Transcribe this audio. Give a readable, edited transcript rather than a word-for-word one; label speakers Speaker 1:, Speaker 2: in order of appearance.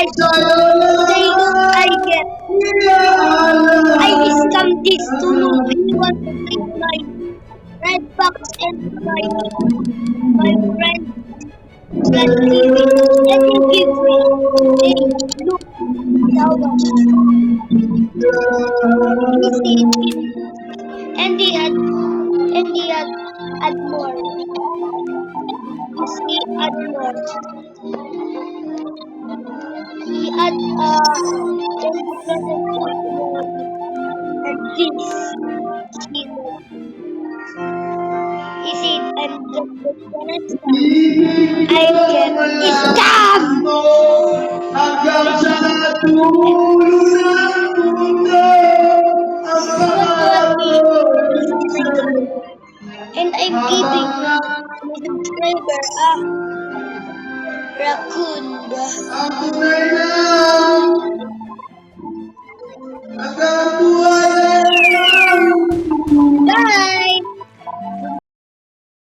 Speaker 1: I get. I scam this to know if you want to take my red box and my friend can give me. And he give me a blue flower. He said it. And he add more. You see, add more. He add and this. He said, I'm just gonna stop. I get scam!
Speaker 2: Hanggang sa dulo ng mundo ang
Speaker 1: And I'm giving my subscriber a raccoon.